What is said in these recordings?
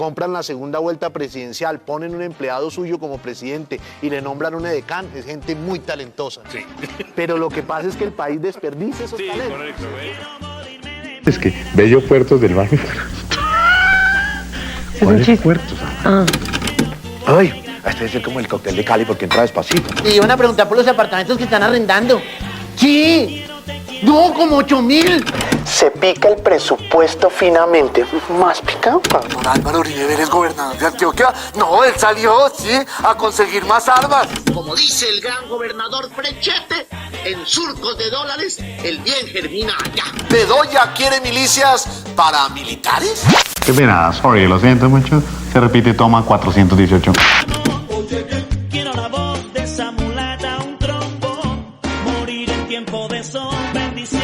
compran la segunda vuelta presidencial, ponen un empleado suyo como presidente y le nombran un edecán, es gente muy talentosa. Sí. Pero lo que pasa es que el país desperdicia esos talentos. Correcto, Es que bellos puertos del mar. ¿Cuáles puertos? Ay, este debe ser como el cóctel de Cali porque entra despacito. Y iban a preguntar por los apartamentos que están arrendando. Sí, no, como 8.000. Se pica el presupuesto finamente. ¿Más picado? Don Álvaro Uribe Vélez, gobernador de Antioquia. No, él salió, sí, a conseguir más armas. Como dice el gran gobernador Frechete, en surcos de dólares el bien germina allá. ¿Bedoya quiere milicias paramilitares? Qué pena, sorry, lo siento mucho. Se repite, toma 418. Quiero la voz de esa mulata, un trombón, morir en tiempo de sol, bendición.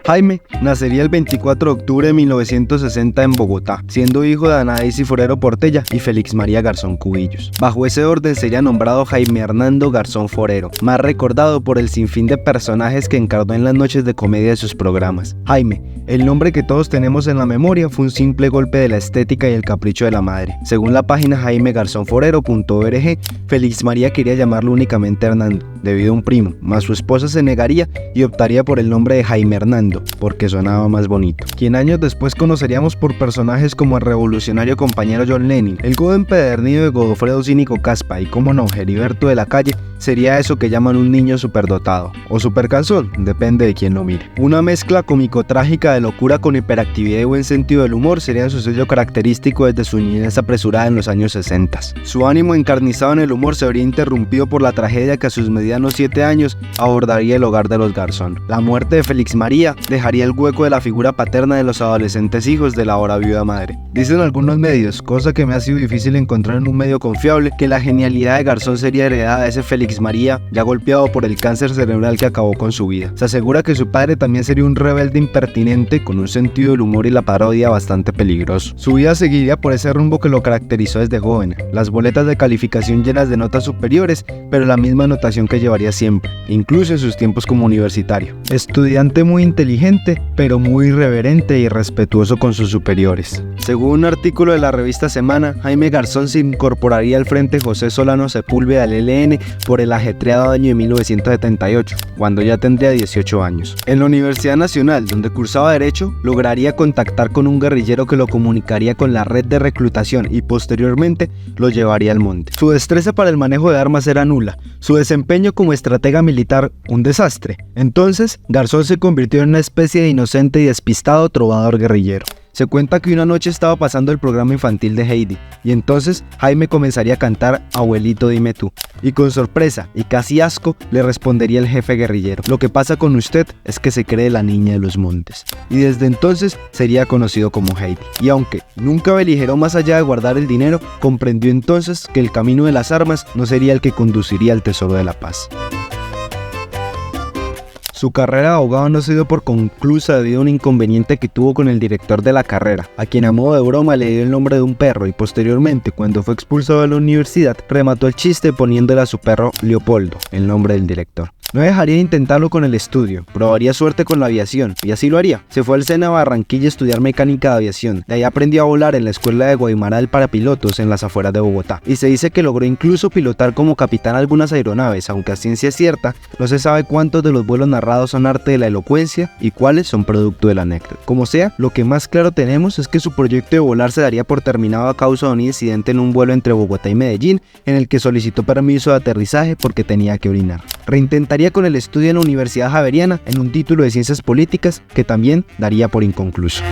Jaime nacería el 24 de octubre de 1960 en Bogotá, siendo hijo de Ana Daisy Forero Portella y Félix María Garzón Cubillos. Bajo ese orden sería nombrado Jaime Hernando Garzón Forero, más recordado por el sinfín de personajes que encarnó en las noches de comedia de sus programas. Jaime, el nombre que todos tenemos en la memoria, fue un simple golpe de la estética y el capricho de la madre. Según la página jaimegarzonforero.org, Félix María quería llamarlo únicamente Hernando, debido a un primo, mas su esposa se negaría y optaría por el nombre de Jaime Hernando, porque sonaba más bonito. Quien años después conoceríamos por personajes como el revolucionario compañero John Lennon, el godo empedernido de Godofredo Cínico Caspa y, como no, Heriberto de la Calle, sería eso que llaman un niño superdotado, o supercansón, depende de quien lo mire. Una mezcla cómico-trágica de locura con hiperactividad y buen sentido del humor sería su sello característico desde su niñez apresurada en los años 60. Su ánimo encarnizado en el humor se vería interrumpido por la tragedia que a sus medianos 7 años abordaría el hogar de los Garzón. La muerte de Félix María dejaría el hueco de la figura paterna de los adolescentes hijos de la ahora viuda madre. Dicen algunos medios, cosa que me ha sido difícil encontrar en un medio confiable, que la genialidad de Garzón sería heredada de ese Félix María, ya golpeado por el cáncer cerebral que acabó con su vida. Se asegura que su padre también sería un rebelde impertinente con un sentido del humor y la parodia bastante peligroso. Su vida seguiría por ese rumbo que lo caracterizó desde joven, las boletas de calificación llenas de notas superiores, pero la misma anotación que llevaría siempre, incluso en sus tiempos como universitario. Estudiante muy inteligente, pero muy irreverente y respetuoso con sus superiores. Según un artículo de la revista Semana, Jaime Garzón se incorporaría al Frente José Solano Sepúlveda del ELN por el ajetreado año de 1978, cuando ya tendría 18 años. En la Universidad Nacional, donde cursaba Derecho, lograría contactar con un guerrillero que lo comunicaría con la red de reclutación y posteriormente lo llevaría al monte. Su destreza para el manejo de armas era nula, su desempeño como estratega militar un desastre. Entonces, Garzón se convirtió en una especie de inocente y despistado trovador guerrillero. Se cuenta que una noche estaba pasando el programa infantil de Heidi, y entonces Jaime comenzaría a cantar Abuelito dime tú, y con sorpresa y casi asco le respondería el jefe guerrillero: lo que pasa con usted es que se cree la niña de los montes. Y desde entonces sería conocido como Heidi, y aunque nunca beligeró más allá de guardar el dinero, comprendió entonces que el camino de las armas no sería el que conduciría al tesoro de la paz. Su carrera de abogado no se dio por conclusa debido a un inconveniente que tuvo con el director de la carrera, a quien a modo de broma le dio el nombre de un perro y posteriormente, cuando fue expulsado de la universidad, remató el chiste poniéndole a su perro Leopoldo, el nombre del director. No dejaría de intentarlo con el estudio, probaría suerte con la aviación, y así lo haría. Se fue al SENA Barranquilla a estudiar mecánica de aviación, de ahí aprendió a volar en la escuela de Guaymaral para pilotos en las afueras de Bogotá, y se dice que logró incluso pilotar como capitán algunas aeronaves, aunque a ciencia cierta no se sabe cuántos de los vuelos narrados son arte de la elocuencia y cuáles son producto de la anécdota. Como sea, lo que más claro tenemos es que su proyecto de volar se daría por terminado a causa de un incidente en un vuelo entre Bogotá y Medellín, en el que solicitó permiso de aterrizaje porque tenía que orinar. Reintentaría con el estudio en la Universidad Javeriana en un título de Ciencias Políticas que también daría por inconcluso.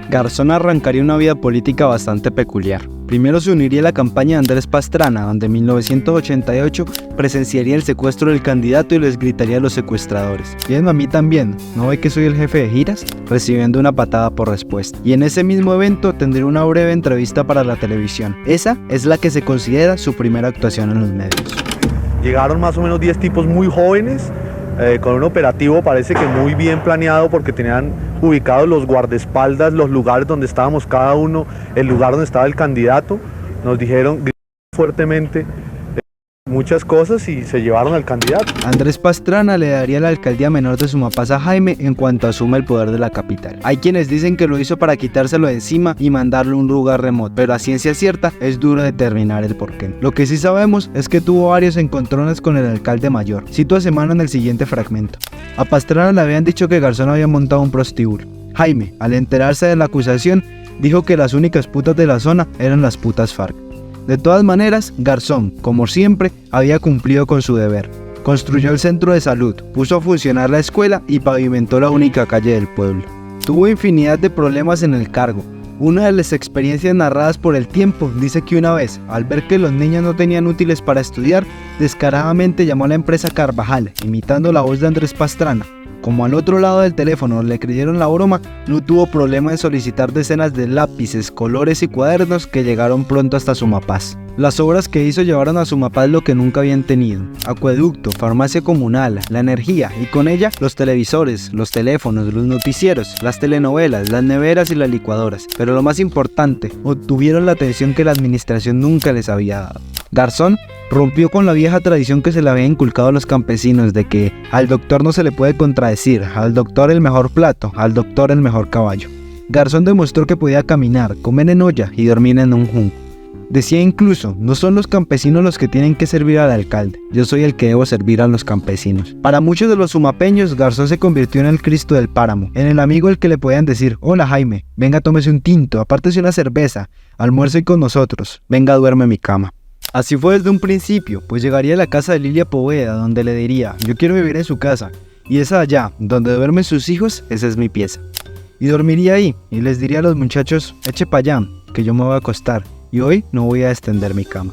Garzón arrancaría una vida política bastante peculiar. Primero se uniría a la campaña de Andrés Pastrana, donde en 1988 presenciaría el secuestro del candidato y les gritaría a los secuestradores: "Bien, a mí también, ¿no ve que soy el jefe de giras?", recibiendo una patada por respuesta. Y en ese mismo evento tendría una breve entrevista para la televisión. Esa es la que se considera su primera actuación en los medios. Llegaron más o menos 10 tipos muy jóvenes, con un operativo parece que muy bien planeado, porque tenían ubicados los guardaespaldas, los lugares donde estábamos cada uno, el lugar donde estaba el candidato, nos dijeron fuertemente muchas cosas y se llevaron al candidato. Andrés Pastrana le daría la alcaldía menor de Sumapaz a Jaime en cuanto asuma el poder de la capital. Hay quienes dicen que lo hizo para quitárselo de encima y mandarlo a un lugar remoto, pero a ciencia cierta es duro determinar el porqué. Lo que sí sabemos es que tuvo varios encontrones con el alcalde mayor. Cito a Semana en el siguiente fragmento. A Pastrana le habían dicho que Garzón había montado un prostíbulo. Jaime, al enterarse de la acusación, dijo que las únicas putas de la zona eran las putas FARC. De todas maneras, Garzón, como siempre, había cumplido con su deber. Construyó el centro de salud, puso a funcionar la escuela y pavimentó la única calle del pueblo. Tuvo infinidad de problemas en el cargo. Una de las experiencias narradas por El Tiempo dice que una vez, al ver que los niños no tenían útiles para estudiar, descaradamente llamó a la empresa Carvajal, imitando la voz de Andrés Pastrana. Como al otro lado del teléfono le creyeron la broma, no tuvo problema en solicitar decenas de lápices, colores y cuadernos que llegaron pronto hasta Sumapaz. Las obras que hizo llevaron a Sumapaz lo que nunca habían tenido: acueducto, farmacia comunal, la energía y con ella los televisores, los teléfonos, los noticieros, las telenovelas, las neveras y las licuadoras. Pero lo más importante, obtuvieron la atención que la administración nunca les había dado. Garzón rompió con la vieja tradición que se le había inculcado a los campesinos de que al doctor no se le puede contradecir, al doctor el mejor plato, al doctor el mejor caballo. Garzón demostró que podía caminar, comer en olla y dormir en un junco. Decía incluso, no son los campesinos los que tienen que servir al alcalde, yo soy el que debo servir a los campesinos. Para muchos de los sumapeños, Garzón se convirtió en el Cristo del páramo, en el amigo al que le podían decir: hola Jaime, venga tómese un tinto, apártese una cerveza, almuerce con nosotros, venga duerme en mi cama. Así fue desde un principio, pues llegaría a la casa de Lilia Poveda, donde le diría: yo quiero vivir en su casa, y esa allá, donde duermen sus hijos, esa es mi pieza. Y dormiría ahí, y les diría a los muchachos: eche pa' allá, que yo me voy a acostar, y hoy no voy a extender mi cama.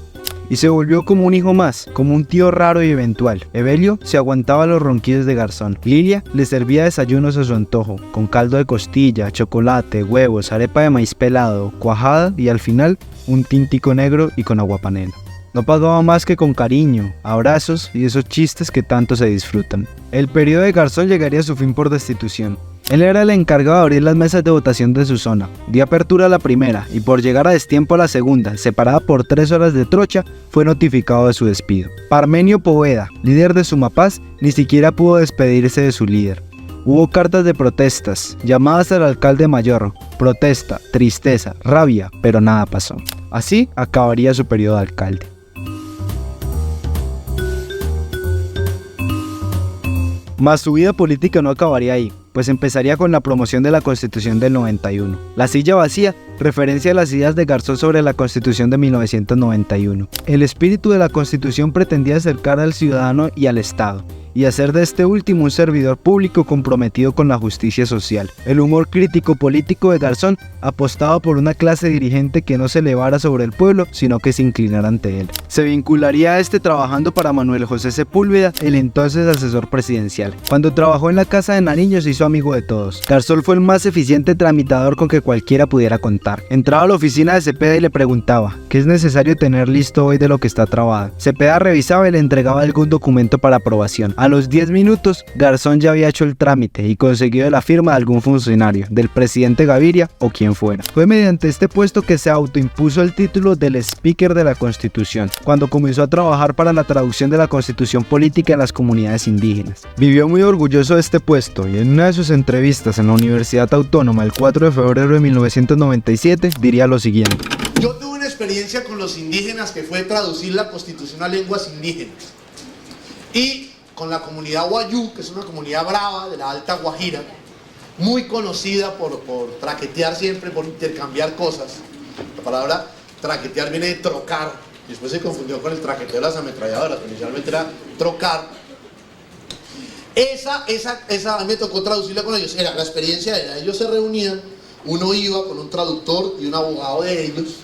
Y se volvió como un hijo más, como un tío raro y eventual. Evelio se aguantaba los ronquidos de Garzón. Lilia le servía desayunos a su antojo, con caldo de costilla, chocolate, huevos, arepa de maíz pelado, cuajada y al final un tintico negro y con aguapanela. No pagaba más que con cariño, abrazos y esos chistes que tanto se disfrutan. El periodo de Garzón llegaría a su fin por destitución. Él era el encargado de abrir las mesas de votación de su zona. Dio apertura a la primera y por llegar a destiempo a la segunda, separada por 3 horas de trocha, fue notificado de su despido. Parmenio Poveda, líder de Sumapaz, ni siquiera pudo despedirse de su líder. Hubo cartas de protestas, llamadas al alcalde mayor, protesta, tristeza, rabia, pero nada pasó. Así acabaría su periodo de alcalde. Mas su vida política no acabaría ahí, pues empezaría con la promoción de la Constitución del 91. La silla vacía, referencia a las ideas de Garzón sobre la Constitución de 1991. El espíritu de la Constitución pretendía acercar al ciudadano y al Estado, y hacer de este último un servidor público comprometido con la justicia social. El humor crítico político de Garzón apostaba por una clase dirigente que no se elevara sobre el pueblo, sino que se inclinara ante él. Se vincularía a este trabajando para Manuel José Sepúlveda, el entonces asesor presidencial. Cuando trabajó en la Casa de Nariño se hizo amigo de todos. Garzón fue el más eficiente tramitador con que cualquiera pudiera contar. Entraba a la oficina de Cepeda y le preguntaba: ¿qué es necesario tener listo hoy de lo que está trabado? Cepeda revisaba y le entregaba algún documento para aprobación. A los 10 minutos, Garzón ya había hecho el trámite y conseguido la firma de algún funcionario, del presidente Gaviria o quien fuera. Fue mediante este puesto que se autoimpuso el título del Speaker de la Constitución, cuando comenzó a trabajar para la traducción de la Constitución política en las comunidades indígenas. Vivió muy orgulloso de este puesto y en una de sus entrevistas en la Universidad Autónoma el 4 de febrero de 1997 diría lo siguiente: Yo tuve una experiencia con los indígenas que fue traducir la Constitución a lenguas indígenas. Y con la comunidad Wayú, que es una comunidad brava de la Alta Guajira, muy conocida por traquetear siempre, por intercambiar cosas. La palabra traquetear viene de trocar, y después se confundió con el traqueteo de las ametralladoras, que inicialmente era trocar. Esa a mí me tocó traducirla con ellos. La experiencia era, ellos se reunían, uno iba con un traductor y un abogado de ellos,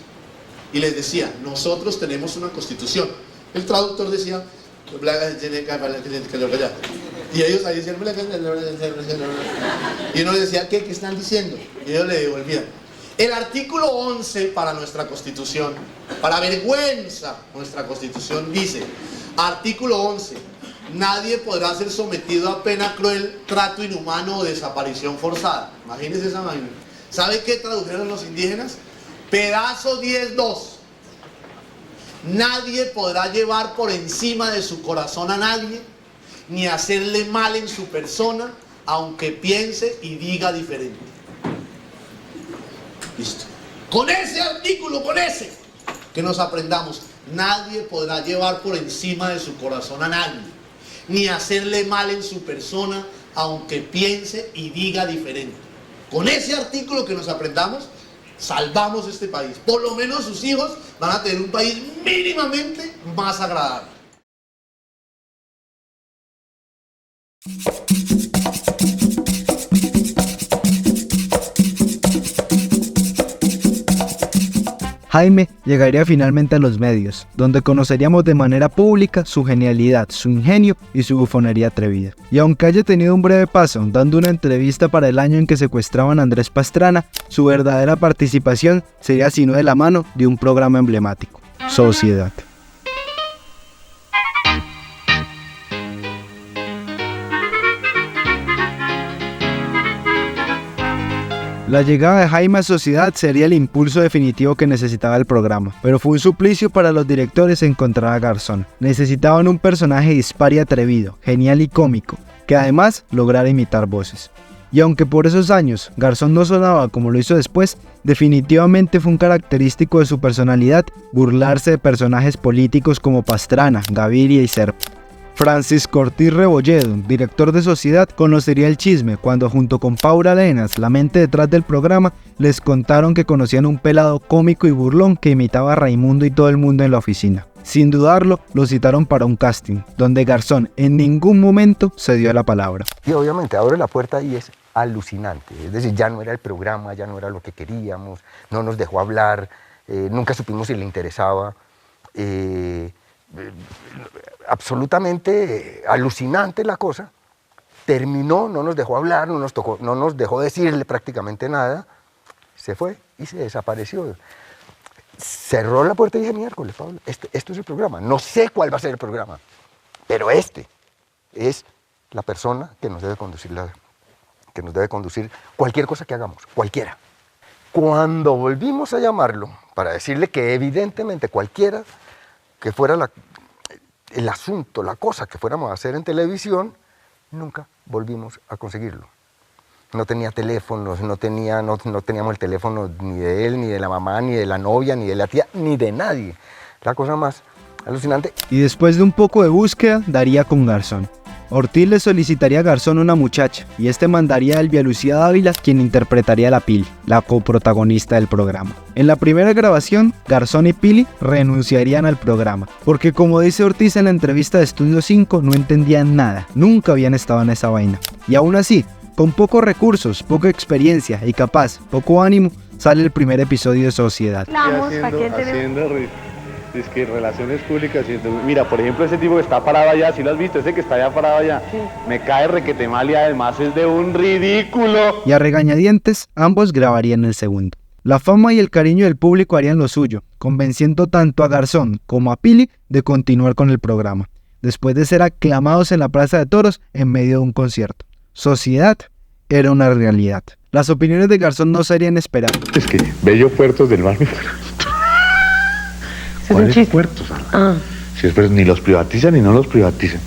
y les decía: nosotros tenemos una constitución. El traductor decía: y ellos ahí decían, y uno les decía: ¿qué están diciendo? Y ellos le devolvían. El artículo 11 para nuestra Constitución, para vergüenza, nuestra Constitución dice, artículo 11: nadie podrá ser sometido a pena cruel, trato inhumano o desaparición forzada. Imagínense esa vaina. ¿Sabe qué tradujeron los indígenas? Pedazo 10.2. Nadie podrá llevar por encima de su corazón a nadie, ni hacerle mal en su persona, aunque piense y diga diferente. Listo. Con ese artículo, que nos aprendamos, nadie podrá llevar por encima de su corazón a nadie, ni hacerle mal en su persona, aunque piense y diga diferente. Con ese artículo que nos aprendamos, salvamos este país. Por lo menos sus hijos van a tener un país mínimamente más agradable. Jaime llegaría finalmente a los medios, donde conoceríamos de manera pública su genialidad, su ingenio y su bufonería atrevida. Y aunque haya tenido un breve paso dando una entrevista para el año en que secuestraban a Andrés Pastrana, su verdadera participación sería sino de la mano de un programa emblemático, Sociedad. La llegada de Jaime a Sociedad sería el impulso definitivo que necesitaba el programa, pero fue un suplicio para los directores encontrar a Garzón. Necesitaban un personaje dispar y atrevido, genial y cómico, que además lograra imitar voces. Y aunque por esos años Garzón no sonaba como lo hizo después, definitivamente fue un característico de su personalidad burlarse de personajes políticos como Pastrana, Gaviria y Serpa. Francisco Ortiz Rebolledo, director de Sociedad, conocería el chisme cuando junto con Paula Arenas, la mente detrás del programa, les contaron que conocían un pelado cómico y burlón que imitaba a Raimundo y todo el mundo en la oficina. Sin dudarlo, lo citaron para un casting, donde Garzón en ningún momento se dio la palabra. Y obviamente abre la puerta y es alucinante, es decir, ya no era el programa, ya no era lo que queríamos, no nos dejó hablar, nunca supimos si le interesaba. Absolutamente alucinante la cosa. Terminó, no nos dejó hablar, no nos dejó decirle prácticamente nada, se fue y se desapareció. Cerró la puerta y dije, miércoles, Pablo, esto es el programa. No sé cuál va a ser el programa, pero este es la persona que nos debe conducir cualquier cosa que hagamos, cualquiera. Cuando volvimos a llamarlo para decirle que evidentemente cualquiera que fuera el asunto, la cosa que fuéramos a hacer en televisión, nunca volvimos a conseguirlo. No tenía teléfonos, no teníamos el teléfono ni de él, ni de la mamá, ni de la novia, ni de la tía, ni de nadie. La cosa más alucinante. Y después de un poco de búsqueda, daría con Garzón. Ortiz le solicitaría a Garzón una muchacha, y este mandaría a Elvia Lucía Dávila, quien interpretaría a la Pili, la coprotagonista del programa. En la primera grabación, Garzón y Pili renunciarían al programa, porque como dice Ortiz en la entrevista de Estudio 5, no entendían nada, nunca habían estado en esa vaina. Y aún así, con pocos recursos, poca experiencia y capaz, poco ánimo, sale el primer episodio de Sociedad. Es que relaciones públicas, mira, por ejemplo, ese tipo que está parado allá, ¿sí lo has visto? Ese que está allá parado allá, sí. Me cae requete mal y además es de un ridículo. Y a regañadientes, ambos grabarían el segundo. La fama y el cariño del público harían lo suyo, convenciendo tanto a Garzón como a Pili de continuar con el programa, después de ser aclamados en la Plaza de Toros en medio de un concierto. Sociedad era una realidad. Las opiniones de Garzón no serían esperadas. Es que bello puertos del mar. ¿Cuáles puertos? Si es, ni los privatizan ni no los privatizan.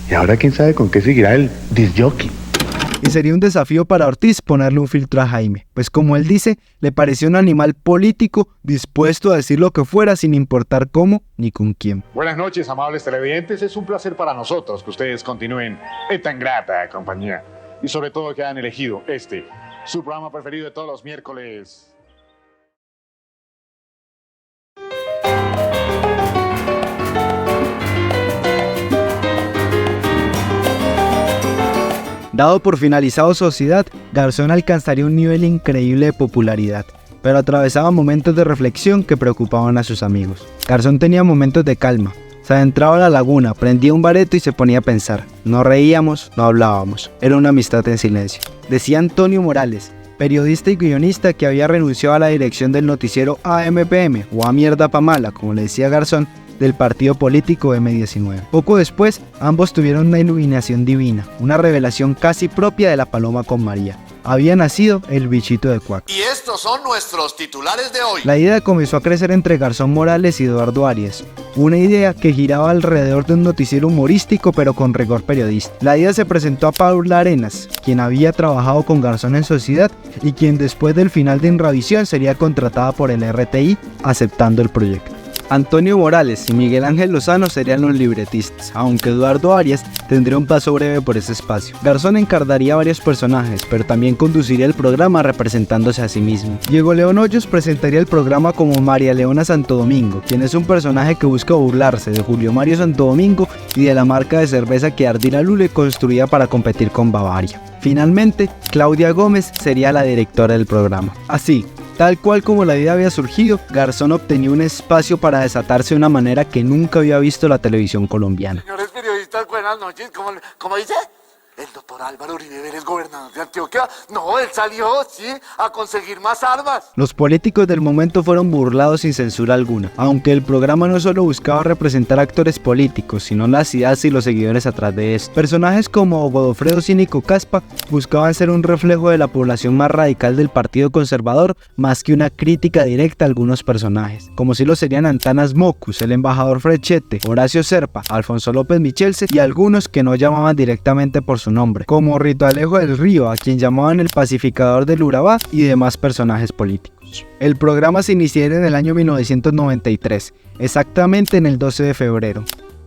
Y ahora quién sabe con qué seguirá el disc-jockey. Y sería un desafío para Ortiz ponerle un filtro a Jaime, pues como él dice, le pareció un animal político dispuesto a decir lo que fuera sin importar cómo ni con quién. Buenas noches, amables televidentes. Es un placer para nosotros que ustedes continúen en tan grata compañía. Y sobre todo que hayan elegido su programa preferido de todos los miércoles. Dado por finalizado Sociedad, Garzón alcanzaría un nivel increíble de popularidad, pero atravesaba momentos de reflexión que preocupaban a sus amigos. Garzón tenía momentos de calma, se adentraba a la laguna, prendía un bareto y se ponía a pensar. No reíamos, no hablábamos, era una amistad en silencio. Decía Antonio Morales, periodista y guionista que había renunciado a la dirección del noticiero AMPM, o A Mierda Pa' Mala, como le decía Garzón, del partido político M19. Poco después, ambos tuvieron una iluminación divina, una revelación casi propia de la Paloma con María. había nacido el bichito de Quack. Y estos son nuestros titulares de hoy. La idea comenzó a crecer entre Garzón Morales y Eduardo Arias, una idea que giraba alrededor de un noticiero humorístico pero con rigor periodístico. La idea se presentó a Paula Arenas, quien había trabajado con Garzón en Sociedad y quien después del final de Inravisión sería contratada por el RTI, aceptando el proyecto. Antonio Morales y Miguel Ángel Lozano serían los libretistas, aunque Eduardo Arias tendría un paso breve por ese espacio. Garzón encarnaría varios personajes, pero también conduciría el programa representándose a sí mismo. Diego León Hoyos presentaría el programa como María Leona Santo Domingo, quien es un personaje que busca burlarse de Julio Mario Santo Domingo y de la marca de cerveza que Ardila Lule construía para competir con Bavaria. Finalmente, Claudia Gómez sería la directora del programa. Así, tal cual como la idea había surgido, Garzón obtenía un espacio para desatarse de una manera que nunca había visto la televisión colombiana. Señores periodistas, buenas noches. ¿Cómo dice? ¿El doctor Álvaro Uribe Vélez, gobernador de Antioquia? No, él salió, sí, a conseguir más armas. Los políticos del momento fueron burlados sin censura alguna, aunque el programa no solo buscaba representar actores políticos, sino las ideas y los seguidores atrás de esto. Personajes como Godofredo Cínico Caspa buscaban ser un reflejo de la población más radical del Partido Conservador, más que una crítica directa a algunos personajes, como si lo serían Antanas Mocus, el embajador Frechete, Horacio Serpa, Alfonso López Michelse y algunos que no llamaban directamente por su nombre, como Rito Alejo del Río, a quien llamaban el pacificador del Urabá, y demás personajes políticos. El programa se iniciaría en el año 1993, exactamente en el 12 de febrero.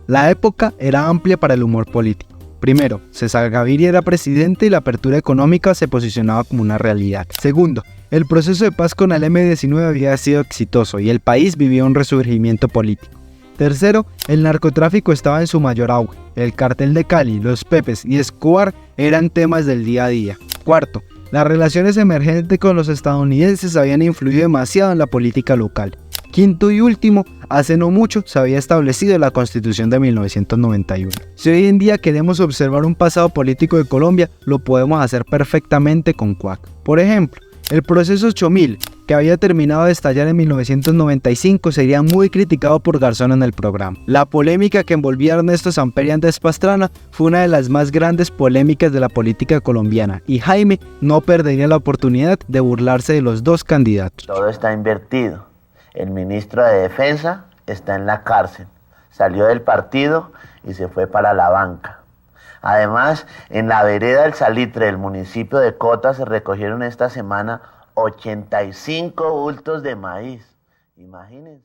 La época era amplia para el humor político. Primero, César Gaviria era presidente y la apertura económica se posicionaba como una realidad. Segundo, el proceso de paz con el M-19 había sido exitoso y el país vivía un resurgimiento político. Tercero, el narcotráfico estaba en su mayor auge. El cartel de Cali, los Pepes y Escobar eran temas del día a día. Cuarto, las relaciones emergentes con los estadounidenses habían influido demasiado en la política local. Quinto y último, hace no mucho se había establecido la Constitución de 1991. Si hoy en día queremos observar un pasado político de Colombia, lo podemos hacer perfectamente con Quack. Por ejemplo, el proceso 8000, que había terminado de estallar en 1995, sería muy criticado por Garzón en el programa. La polémica que envolvía a Ernesto Samper y Andrés Pastrana fue una de las más grandes polémicas de la política colombiana, y Jaime no perdería la oportunidad de burlarse de los dos candidatos. Todo está invertido. El ministro de Defensa está en la cárcel, salió del partido y se fue para la banca. Además, en la vereda del Salitre del municipio de Cota se recogieron esta semana 85 bultos de maíz. Imagínense.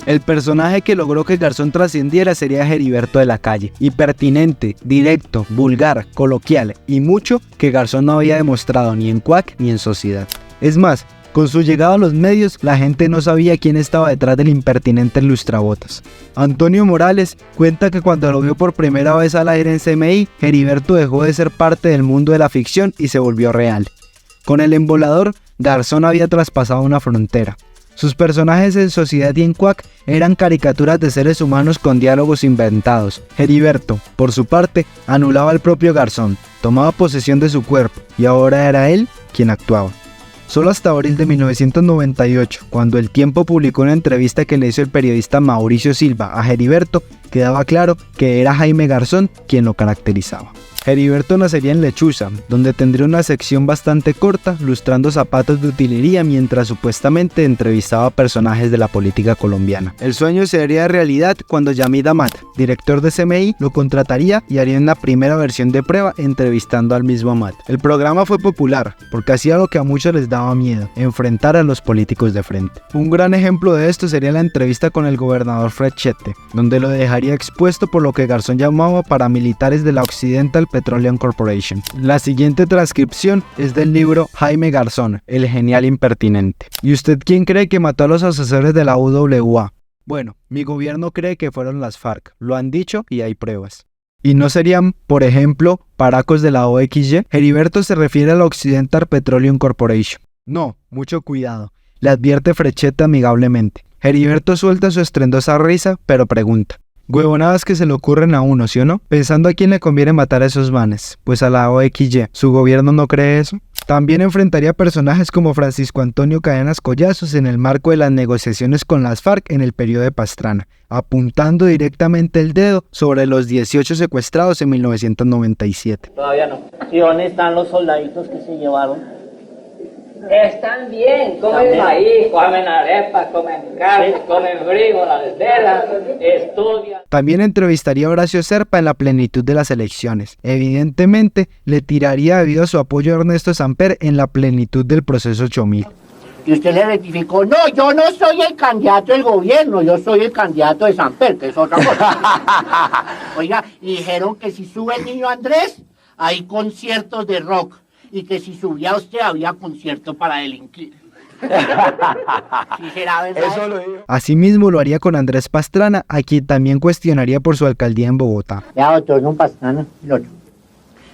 El personaje que logró que Garzón trascendiera sería Heriberto de la Calle, impertinente, directo, vulgar, coloquial y mucho que Garzón no había demostrado ni en Quack ni en Sociedad. Es más, con su llegada a los medios, la gente no sabía quién estaba detrás del impertinente lustrabotas. Antonio Morales cuenta que cuando lo vio por primera vez al aire en CMI, Heriberto dejó de ser parte del mundo de la ficción y se volvió real. Con el embolador, Garzón había traspasado una frontera. Sus personajes en Sociedad y en Quack eran caricaturas de seres humanos con diálogos inventados. Heriberto, por su parte, anulaba al propio Garzón, tomaba posesión de su cuerpo y ahora era él quien actuaba. Solo hasta abril de 1998, cuando El Tiempo publicó una entrevista que le hizo el periodista Mauricio Silva a Heriberto, quedaba claro que era Jaime Garzón quien lo caracterizaba. Heriberto nacería en Lechuza, donde tendría una sección bastante corta, lustrando zapatos de utilería mientras supuestamente entrevistaba a personajes de la política colombiana. El sueño se haría realidad cuando Yamid Amat, director de CMI, lo contrataría y haría una primera versión de prueba entrevistando al mismo Amat. El programa fue popular porque hacía lo que a muchos les daba miedo, enfrentar a los políticos de frente. Un gran ejemplo de esto sería la entrevista con el gobernador Frechete, donde lo dejaría expuesto por lo que Garzón llamaba paramilitares de la Occidental Petroleum Corporation. La siguiente transcripción es del libro Jaime Garzón, el genial impertinente. ¿Y usted quién cree que mató a los asesores de la UWA? Bueno, mi gobierno cree que fueron las FARC, lo han dicho y hay pruebas. ¿Y no serían, por ejemplo, paracos de la OXY? Heriberto se refiere a la Occidental Petroleum Corporation. No, mucho cuidado, le advierte Frechete amigablemente. Heriberto suelta su estruendosa risa, pero pregunta: huevonadas que se le ocurren a uno, ¿sí o no? Pensando a quién le conviene matar a esos manes, pues a la OXY. ¿Su gobierno no cree eso? También enfrentaría personajes como Francisco Antonio Cadenas Collazos en el marco de las negociaciones con las FARC en el periodo de Pastrana, apuntando directamente el dedo sobre los 18 secuestrados en 1997. Todavía no. ¿Y dónde están los soldaditos que se llevaron? Están bien, comen maíz, comen arepas, comen carne, comen frijoles, velas, estudian. También entrevistaría a Horacio Serpa en la plenitud de las elecciones. Evidentemente, le tiraría debido a su apoyo a Ernesto Samper en la plenitud del proceso 8000. Y usted le rectificó, no, yo no soy el candidato del gobierno, yo soy el candidato de Samper, que es otra cosa. Oiga, y dijeron que si sube el niño Andrés, hay conciertos de rock. Y que si subía usted había concierto para delinquir. ¿Sí será verdad? Eso lo digo. Asimismo lo haría con Andrés Pastrana, a quien también cuestionaría por su alcaldía en Bogotá. Ya, doctor, don Pastrana, el otro.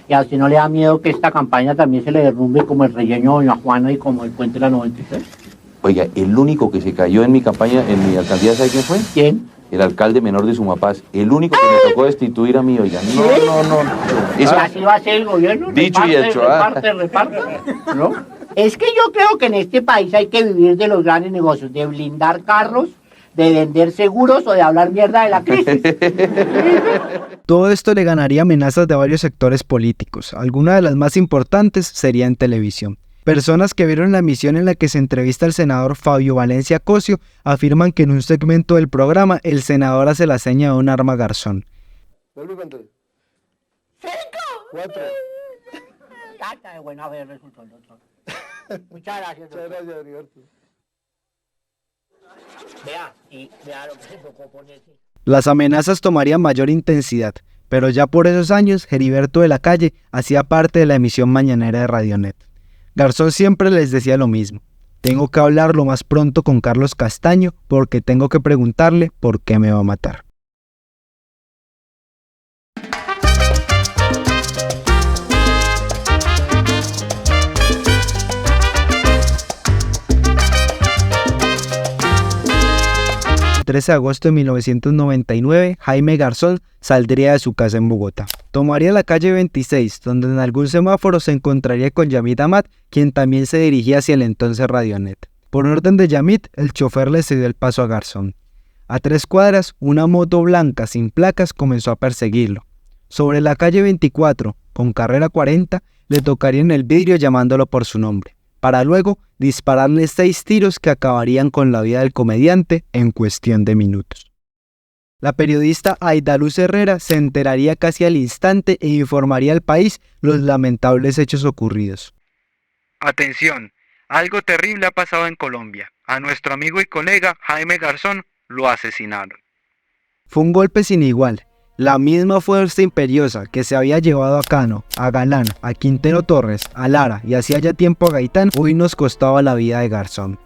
¿Y a usted no le da miedo que esta campaña también se le derrumbe como el relleño de Doña Juana y como el puente de la 93? Oiga, el único que se cayó en mi campaña, en mi alcaldía, ¿sabe quién fue? ¿Quién? El alcalde menor de Sumapaz, el único que me tocó destituir a mí, oiga. No. Eso... Así va a ser el gobierno. Dicho reparte, y hecho. Reparte. ¿No? Es que yo creo que en este país hay que vivir de los grandes negocios, de blindar carros, de vender seguros o de hablar mierda de la crisis. Todo esto le ganaría amenazas de varios sectores políticos. Alguna de las más importantes sería en televisión. Personas que vieron la emisión en la que se entrevista al senador Fabio Valencia Cosio afirman que en un segmento del programa el senador hace la seña de un arma Garzón. 5, 4. Está de buena ver resultó el doctor. Muchas gracias, doctor. Muchas gracias, Roberto. Vea lo que se tocó ponerse. Las amenazas tomarían mayor intensidad, pero ya por esos años Heriberto de la Calle hacía parte de la emisión mañanera de Radionet. Garzón siempre les decía lo mismo: tengo que hablar lo más pronto con Carlos Castaño porque tengo que preguntarle por qué me va a matar. El 13 de agosto de 1999, Jaime Garzón saldría de su casa en Bogotá. Tomaría la calle 26, donde en algún semáforo se encontraría con Yamit Amat, quien también se dirigía hacia el entonces Radionet. Por orden de Yamit, el chofer le cedió el paso a Garzón. A 3 cuadras, una moto blanca sin placas comenzó a perseguirlo. Sobre la calle 24, con carrera 40, le tocaría en el vidrio llamándolo por su nombre, para luego dispararle 6 tiros que acabarían con la vida del comediante en cuestión de minutos. La periodista Aida Luz Herrera se enteraría casi al instante e informaría al país los lamentables hechos ocurridos. Atención, algo terrible ha pasado en Colombia. A nuestro amigo y colega Jaime Garzón lo asesinaron. Fue un golpe sin igual. La misma fuerza imperiosa que se había llevado a Cano, a Galán, a Quintero Torres, a Lara y hacía ya tiempo a Gaitán, hoy nos costaba la vida de Garzón.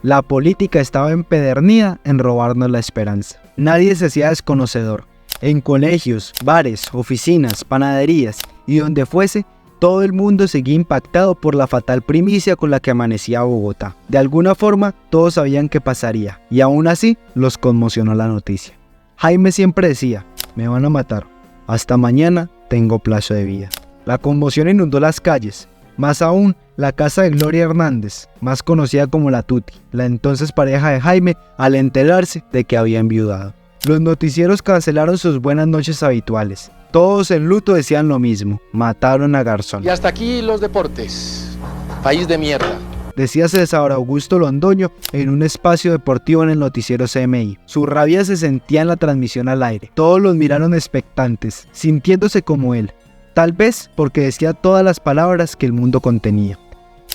La política estaba empedernida en robarnos la esperanza. Nadie se hacía desconocedor. En colegios, bares, oficinas, panaderías y donde fuese, todo el mundo seguía impactado por la fatal primicia con la que amanecía Bogotá. De alguna forma, todos sabían qué pasaría, y aún así, los conmocionó la noticia. Jaime siempre decía: me van a matar. Hasta mañana tengo plazo de vida. La conmoción inundó las calles. Más aún, la casa de Gloria Hernández, más conocida como la Tuti, la entonces pareja de Jaime, al enterarse de que había enviudado. Los noticieros cancelaron sus buenas noches habituales. Todos en luto decían lo mismo: mataron a Garzón. Y hasta aquí los deportes. País de mierda. Decía César Augusto Londoño en un espacio deportivo en el noticiero CMI. Su rabia se sentía en la transmisión al aire. Todos los miraron expectantes, sintiéndose como él. Tal vez porque decía todas las palabras que el mundo contenía.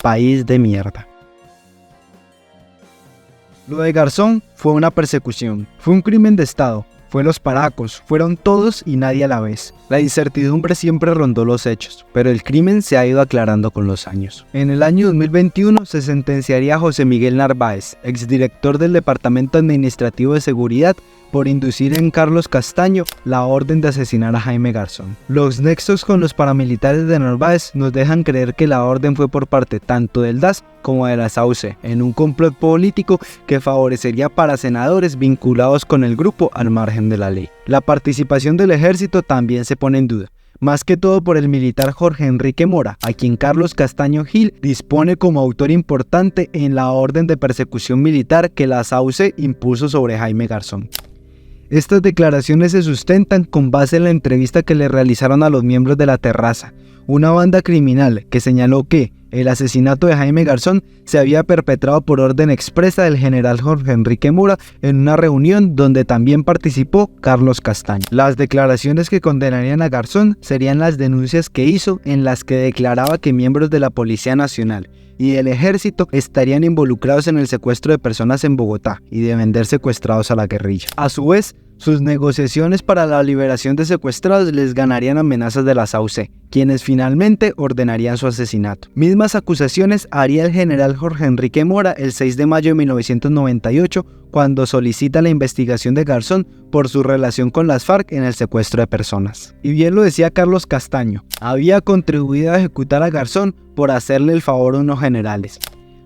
País de mierda. Lo de Garzón fue una persecución, fue un crimen de Estado, fue los paracos, fueron todos y nadie a la vez. La incertidumbre siempre rondó los hechos, pero el crimen se ha ido aclarando con los años. En el año 2021 se sentenciaría a José Miguel Narváez, exdirector del Departamento Administrativo de Seguridad, por inducir en Carlos Castaño la orden de asesinar a Jaime Garzón. Los nexos con los paramilitares de Narváez nos dejan creer que la orden fue por parte tanto del DAS como de la SAUCE, en un complot político que favorecería para senadores vinculados con el grupo al margen de la ley. La participación del ejército también se pone en duda, más que todo por el militar Jorge Enrique Mora, a quien Carlos Castaño Gil dispone como autor importante en la orden de persecución militar que la SAUCE impuso sobre Jaime Garzón. Estas declaraciones se sustentan con base en la entrevista que le realizaron a los miembros de La Terraza, una banda criminal que señaló que el asesinato de Jaime Garzón se había perpetrado por orden expresa del general Jorge Enrique Mora en una reunión donde también participó Carlos Castaño. Las declaraciones que condenarían a Garzón serían las denuncias que hizo, en las que declaraba que miembros de la Policía Nacional y del Ejército estarían involucrados en el secuestro de personas en Bogotá y de vender secuestrados a la guerrilla. A su vez, sus negociaciones para la liberación de secuestrados les ganarían amenazas de la SAUCE, quienes finalmente ordenarían su asesinato. Mismas acusaciones haría el general Jorge Enrique Mora el 6 de mayo de 1998, cuando solicita la investigación de Garzón por su relación con las FARC en el secuestro de personas. Y bien lo decía Carlos Castaño, había contribuido a ejecutar a Garzón por hacerle el favor a unos generales.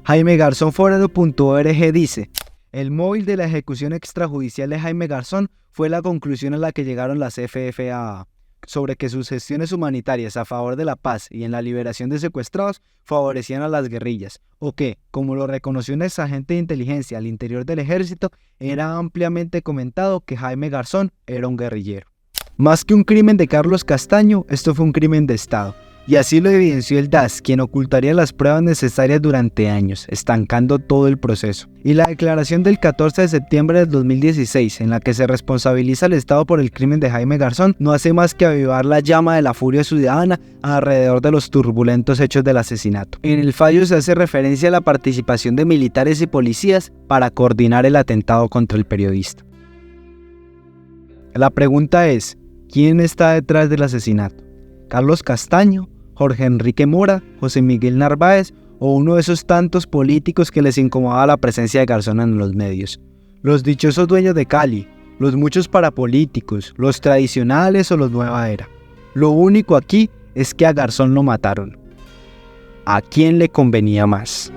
Jaime Garzón Forero.org dice: el móvil de la ejecución extrajudicial de Jaime Garzón fue la conclusión a la que llegaron las FFAA, sobre que sus gestiones humanitarias a favor de la paz y en la liberación de secuestrados favorecían a las guerrillas, o que, como lo reconoció un exagente de inteligencia al interior del ejército, era ampliamente comentado que Jaime Garzón era un guerrillero. Más que un crimen de Carlos Castaño, esto fue un crimen de Estado. Y así lo evidenció el DAS, quien ocultaría las pruebas necesarias durante años, estancando todo el proceso. Y la declaración del 14 de septiembre del 2016, en la que se responsabiliza al Estado por el crimen de Jaime Garzón, no hace más que avivar la llama de la furia ciudadana alrededor de los turbulentos hechos del asesinato. En el fallo se hace referencia a la participación de militares y policías para coordinar el atentado contra el periodista. La pregunta es, ¿quién está detrás del asesinato? ¿Carlos Castaño, Jorge Enrique Mora, José Miguel Narváez o uno de esos tantos políticos que les incomodaba la presencia de Garzón en los medios? Los dichosos dueños de Cali, los muchos parapolíticos, los tradicionales o los nueva era. Lo único aquí es que a Garzón lo mataron. ¿A quién le convenía más?